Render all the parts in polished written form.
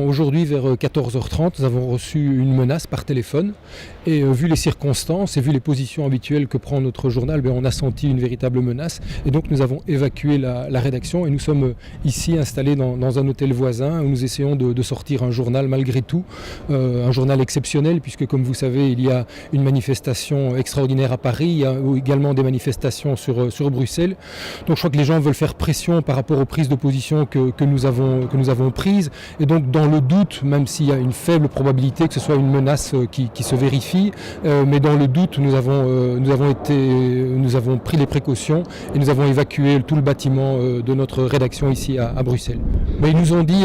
Aujourd'hui, vers 14h30, nous avons reçu une menace par téléphone et vu les circonstances et vu les positions habituelles que prend notre journal, on a senti une véritable menace et donc nous avons évacué la rédaction et nous sommes ici installés dans un hôtel voisin où nous essayons de sortir un journal malgré tout, un journal exceptionnel puisque comme vous savez, il y a une manifestation extraordinaire à Paris, il y a également des manifestations sur Bruxelles. Donc je crois que les gens veulent faire pression par rapport aux prises de position que nous avons prises et donc dans le doute, même s'il y a une faible probabilité que ce soit une menace qui se vérifie, mais dans le doute, nous avons pris les précautions et nous avons évacué tout le bâtiment de notre rédaction ici à Bruxelles. Mais ils nous ont dit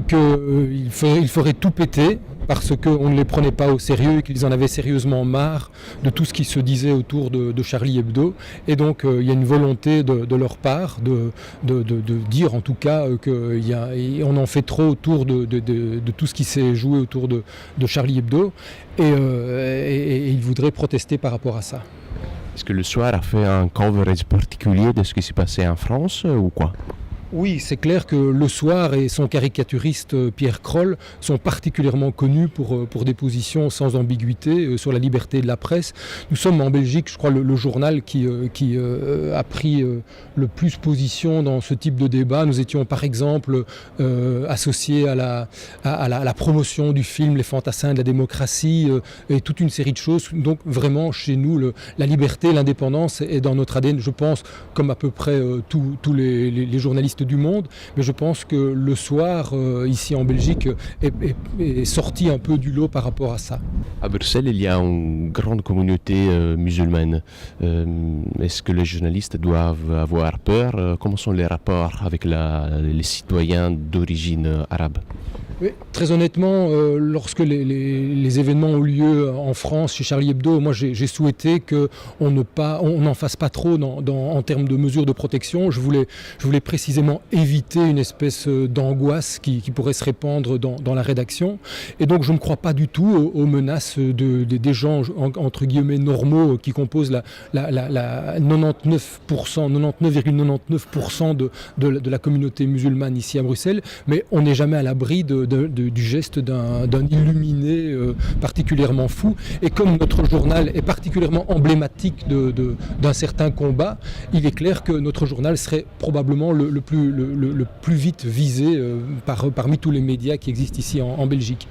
qu'il faudrait tout péter parce qu'on ne les prenait pas au sérieux et qu'ils en avaient sérieusement marre de tout ce qui se disait autour de Charlie Hebdo. Et donc il y a une volonté de leur part de dire en tout cas qu'on en fait trop autour de tout ce qui s'est joué autour de Charlie Hebdo et ils voudraient protester par rapport à ça. Est-ce que le soir a fait un coverage particulier de ce qui s'est passé en France ou quoi ? Oui, c'est clair que Le Soir et son caricaturiste Pierre Kroll sont particulièrement connus pour des positions sans ambiguïté sur la liberté de la presse. Nous sommes en Belgique, je crois, le journal qui a pris le plus position dans ce type de débat. Nous étions par exemple associés à la promotion du film Les Fantassins de la démocratie et toute une série de choses. Donc vraiment, chez nous, la liberté, l'indépendance est dans notre ADN, je pense, comme à peu près tous les journalistes du monde, mais je pense que Le Soir, ici en Belgique, est sorti un peu du lot par rapport à ça. À Bruxelles, il y a une grande communauté musulmane. Est-ce que les journalistes doivent avoir peur ? Comment sont les rapports avec les citoyens d'origine arabe ? Oui, très honnêtement, lorsque les événements ont lieu en France, chez Charlie Hebdo, moi j'ai souhaité qu'on n'en fasse pas trop en termes de mesures de protection. Je voulais précisément éviter une espèce d'angoisse qui pourrait se répandre dans la rédaction. Et donc je ne crois pas du tout aux menaces des gens, entre guillemets, normaux qui composent la 99,99% de la communauté musulmane ici à Bruxelles. Mais on n'est jamais à l'abri du geste d'un illuminé particulièrement fou. Et comme notre journal est particulièrement emblématique d'un certain combat, il est clair que notre journal serait probablement le plus vite visé parmi tous les médias qui existent ici en Belgique.